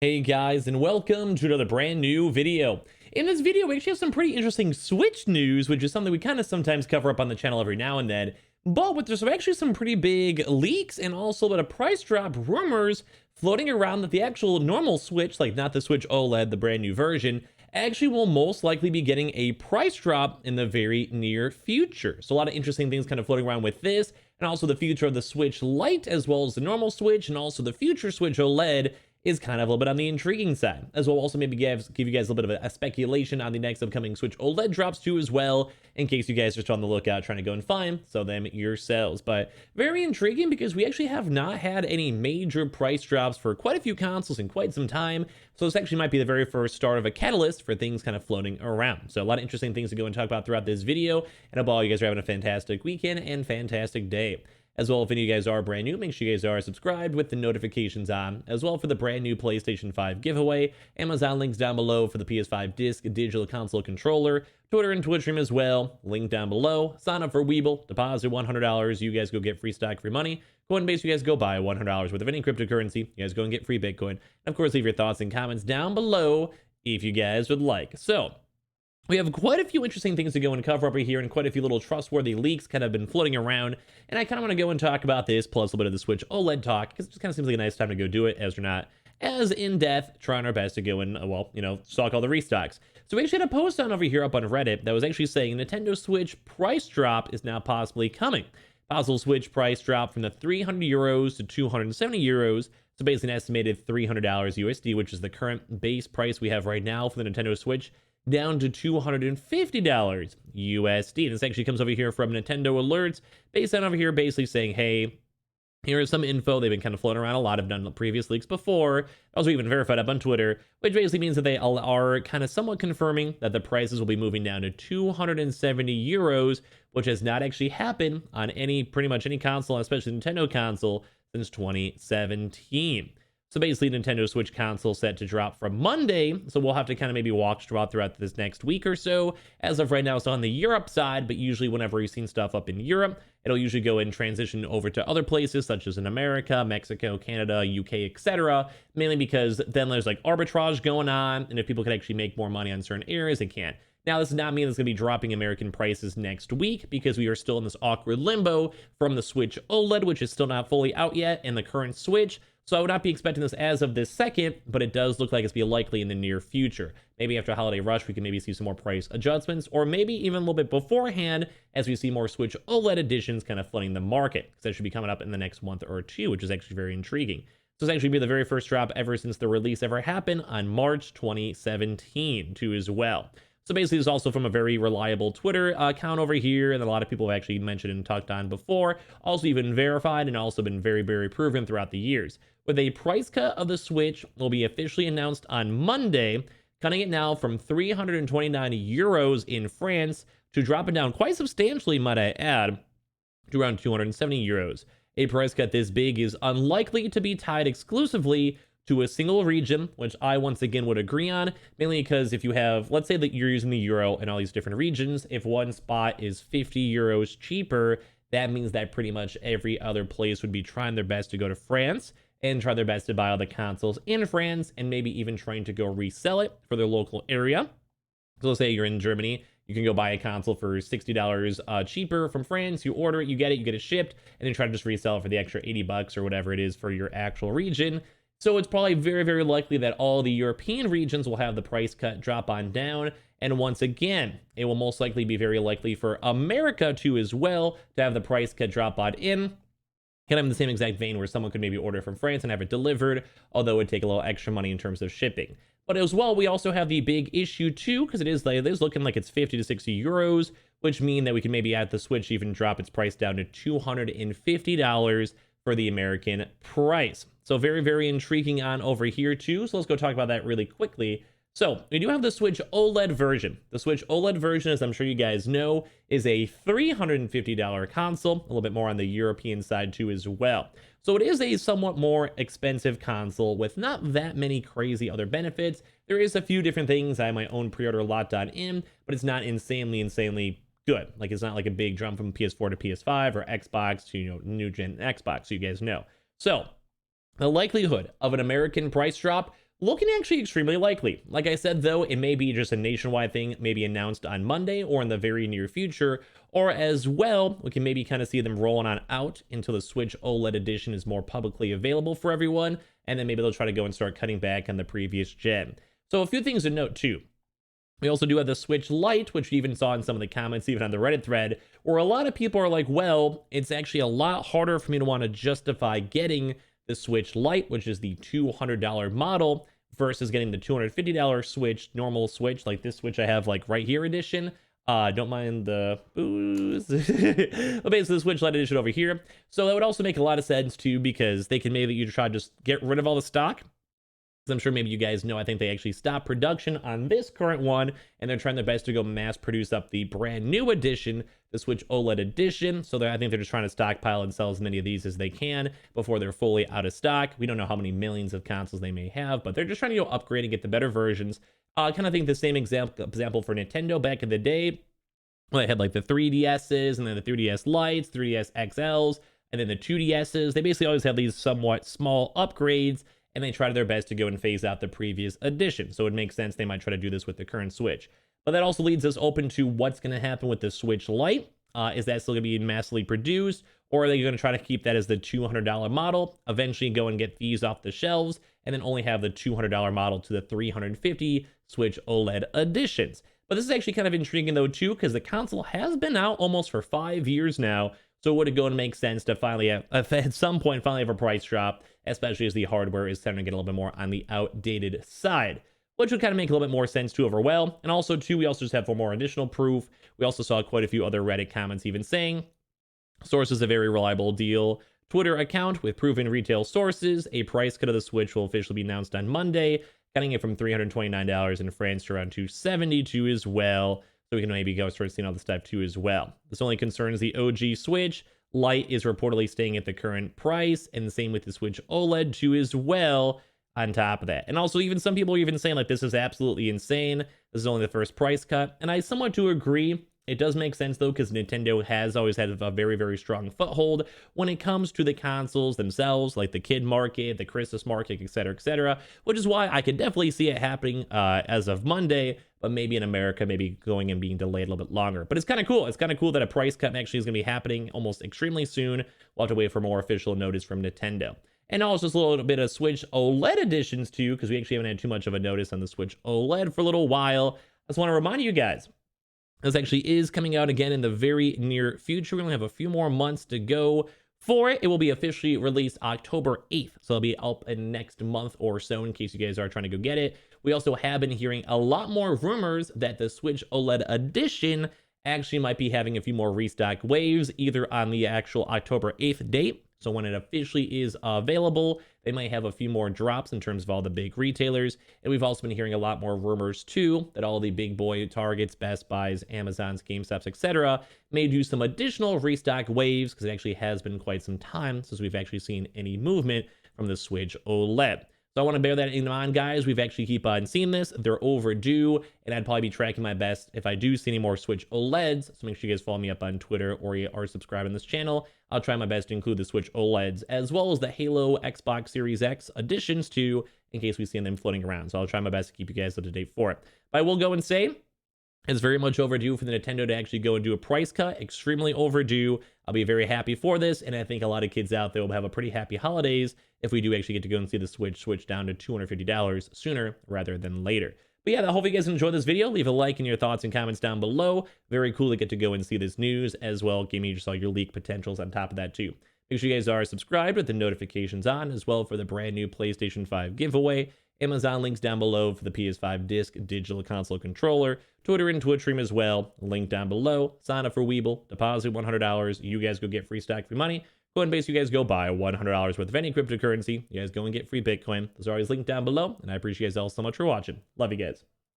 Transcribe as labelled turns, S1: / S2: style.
S1: Hey guys, and welcome to another brand new video. In this video, we actually have some pretty interesting Switch news, which is something we kind of sometimes cover up on the channel every now and then. But there's actually some pretty big leaks and also a bit of price drop rumors floating around that the actual normal Switch, like not the Switch OLED, the brand new version, actually will most likely be getting a price drop in the very near future. So a lot of interesting things kind of floating around with this, and also the future of the Switch Lite, as well as the normal Switch, and also the future Switch OLED is kind of a little bit on the intriguing side, as well. Also maybe give you guys a little bit of a speculation on the next upcoming Switch OLED drops too as well, in case you guys are still on the lookout trying to go and find so them yourselves. But very intriguing because we actually have not had any major price drops for quite a few consoles in quite some time, so this actually might be the very first start of a catalyst for things kind of floating around. So a lot of interesting things to go and talk about throughout this video, and I hope all you guys are having a fantastic weekend and fantastic day. As well, if any of you guys are brand new, make sure you guys are subscribed with the notifications on, as well for the brand new PlayStation 5 giveaway, Amazon links down below for the PS5 Digital Console Controller, Twitter and Twitch stream as well, link down below. Sign up for Weeble, deposit $100, you guys go get free stock, free money. Coinbase, you guys go buy $100 worth of any cryptocurrency, you guys go and get free Bitcoin. And of course, leave your thoughts and comments down below if you guys would like. So, we have quite a few interesting things to go and cover over here, and quite a few little trustworthy leaks kind of been floating around, and I kind of want to go and talk about this, plus a bit of the Switch OLED talk, because it just kind of seems like a nice time to go do it, as we're not as in-depth trying our best to go and, stock all the restocks. So we actually had a post on over here up on Reddit that was actually saying Nintendo Switch price drop is now possibly coming. Possible Switch price drop from the 300 euros to 270 euros, so basically an estimated $300 USD, which is the current base price we have right now for the Nintendo Switch, down to $250 USD. And this actually comes over here from Nintendo Alerts, based on over here basically saying, hey, here is some info. They've been kind of floating around a lot. I've done previous leaks before. Also even verified up on Twitter, which basically means that they are kind of somewhat confirming that the prices will be moving down to 270 euros, which has not actually happened on pretty much any console, especially Nintendo console, since 2017. So basically, Nintendo Switch console set to drop from Monday, so we'll have to kind of maybe watch throughout this next week or so. As of right now, it's on the Europe side, but usually whenever you've seen stuff up in Europe, it'll usually go and transition over to other places, such as in America, Mexico, Canada, UK, etc. Mainly because then there's like arbitrage going on, and if people can actually make more money on certain areas, they can. Now, this does not mean it's going to be dropping American prices next week, because we are still in this awkward limbo from the Switch OLED, which is still not fully out yet, and the current Switch. So I would not be expecting this as of this second, but it does look like it's be likely in the near future. Maybe after a holiday rush, we can maybe see some more price adjustments, or maybe even a little bit beforehand as we see more Switch OLED editions kind of flooding the market, because that should be coming up in the next month or two, which is actually very intriguing. So it's actually be the very first drop ever since the release ever happened on March 2017 too as well. So basically, it's also from a very reliable Twitter account over here, and a lot of people have actually mentioned and talked on before, also even verified and also been very, very proven throughout the years. With a price cut of the Switch will be officially announced on Monday, cutting it now from 329 euros in France to dropping down quite substantially, might I add, to around 270 euros. A price cut this big is unlikely to be tied exclusively to a single region, which I once again would agree on, mainly because if you have, let's say that you're using the euro in all these different regions, if one spot is 50 euros cheaper, that means that pretty much every other place would be trying their best to go to France and try their best to buy all the consoles in France, and maybe even trying to go resell it for their local area. So let's say you're in Germany, you can go buy a console for $60 cheaper from France, you order it, you get it shipped, and then try to just resell it for the extra 80 bucks or whatever it is for your actual region. So it's probably very, very likely that all the European regions will have the price cut drop on down. And once again, it will most likely be very likely for America too as well to have the price cut drop on in. Kind of in the same exact vein where someone could maybe order from France and have it delivered, although it would take a little extra money in terms of shipping. But as well, we also have the big issue too, because it is looking like it's 50 to 60 euros, which mean that we can maybe add the Switch, even drop its price down to $250 for the American price. So very, very intriguing on over here too. So let's go talk about that really quickly. So we do have the Switch OLED version. The Switch OLED version, as I'm sure you guys know, is a $350 console, a little bit more on the European side too as well. So it is a somewhat more expensive console with not that many crazy other benefits. There is a few different things. I have my own pre-order lot in, but it's not insanely good. Like, it's not like a big jump from PS4 to PS5 or Xbox to, new gen Xbox, so you guys know. So the likelihood of an American price drop looking actually extremely likely. Like I said, though, it may be just a nationwide thing, maybe announced on Monday or in the very near future, or as well, we can maybe kind of see them rolling on out until the Switch OLED edition is more publicly available for everyone, and then maybe they'll try to go and start cutting back on the previous gen. So a few things to note too. We also do have the Switch Lite, which we even saw in some of the comments, even on the Reddit thread, where a lot of people are like, well, it's actually a lot harder for me to want to justify getting the Switch Lite, which is the $200 model, versus getting the $250 Switch, normal Switch, like this Switch I have like right here edition. Don't mind the booze. But basically the Switch Lite edition over here. So that would also make a lot of sense too, because they can maybe try to just get rid of all the stock. I'm sure maybe you guys know, I think they actually stopped production on this current one, and they're trying their best to go mass produce up the brand new edition, the Switch OLED edition. So I think they're just trying to stockpile and sell as many of these as they can before they're fully out of stock. We don't know how many millions of consoles they may have, but they're just trying to upgrade and get the better versions. I kind of think the same example for Nintendo back in the day. Well, they had like the 3DSs and then the 3DS Lites, 3DS XLs, and then the 2DSs. They basically always have these somewhat small upgrades, and they try their best to go and phase out the previous edition. So it makes sense they might try to do this with the current Switch. But that also leads us open to what's going to happen with the Switch Lite. Is that still going to be massively produced, or are they going to try to keep that as the $200 model, eventually go and get these off the shelves, and then only have the $200 model to the $350 Switch OLED editions? But this is actually kind of intriguing though too, because the console has been out almost for 5 years now. So would it go and make sense to finally at some point finally have a price drop, especially as the hardware is starting to get a little bit more on the outdated side, which would kind of make a little bit more sense too overall. And also too, we also just have for more additional proof. We also saw quite a few other Reddit comments even saying, source is a very reliable deal. Twitter account with proven retail sources. A price cut of the Switch will officially be announced on Monday, cutting it from $329 in France to around $272 as well. So we can maybe go start seeing all the stuff too as well. This only concerns the OG Switch. Lite is reportedly staying at the current price, and the same with the Switch OLED too as well on top of that. And also even some people are even saying like this is absolutely insane. This is only the first price cut. And I somewhat do agree. It does make sense though, because Nintendo has always had a very, very strong foothold when it comes to the consoles themselves, like the kid market, the Christmas market, etc., which is why I could definitely see it happening as of Monday, but maybe in America, maybe going and being delayed a little bit longer. But it's kind of cool. It's kind of cool that a price cut actually is going to be happening almost extremely soon. We'll have to wait for more official notice from Nintendo. And also just a little bit of Switch OLED editions too, because we actually haven't had too much of a notice on the Switch OLED for a little while. I just want to remind you guys, this actually is coming out again in the very near future. We only have a few more months to go for it. It will be officially released October 8th. So it'll be up in next month or so in case you guys are trying to go get it. We also have been hearing a lot more rumors that the Switch OLED edition actually might be having a few more restock waves, either on the actual October 8th date. So when it officially is available, they might have a few more drops in terms of all the big retailers. And we've also been hearing a lot more rumors too that all the big boy Targets, Best Buys, Amazons, GameStops, etc. may do some additional restock waves, because it actually has been quite some time since we've actually seen any movement from the Switch OLED. So I want to bear that in mind, guys. We've actually keep on seeing this. They're overdue, and I'd probably be tracking my best if I do see any more Switch OLEDs. So make sure you guys follow me up on Twitter or you are subscribed on this channel. I'll try my best to include the Switch OLEDs as well as the Halo Xbox Series X editions too, in case we see them floating around. So I'll try my best to keep you guys up to date for it. But I will go and say, it's very much overdue for the Nintendo to actually go and do a price cut. Extremely overdue. I'll be very happy for this, and I think a lot of kids out there will have a pretty happy holidays if we do actually get to go and see the Switch switch down to $250 sooner rather than later. But yeah, I hope you guys enjoyed this video. Leave a like and your thoughts and comments down below. Very cool to get to go and see this news as well. Give me just all your leak potentials on top of that too. Make sure you guys are subscribed with the notifications on as well for the brand new PlayStation 5 giveaway. Amazon links down below for the PS5 disc digital console controller. Twitter and Twitch stream as well. Link down below. Sign up for Weeble. Deposit $100. You guys go get free stock, free money. Go ahead and base you guys go buy $100 worth of any cryptocurrency. You guys go and get free Bitcoin. Those are always linked down below. And I appreciate you guys all so much for watching. Love you guys.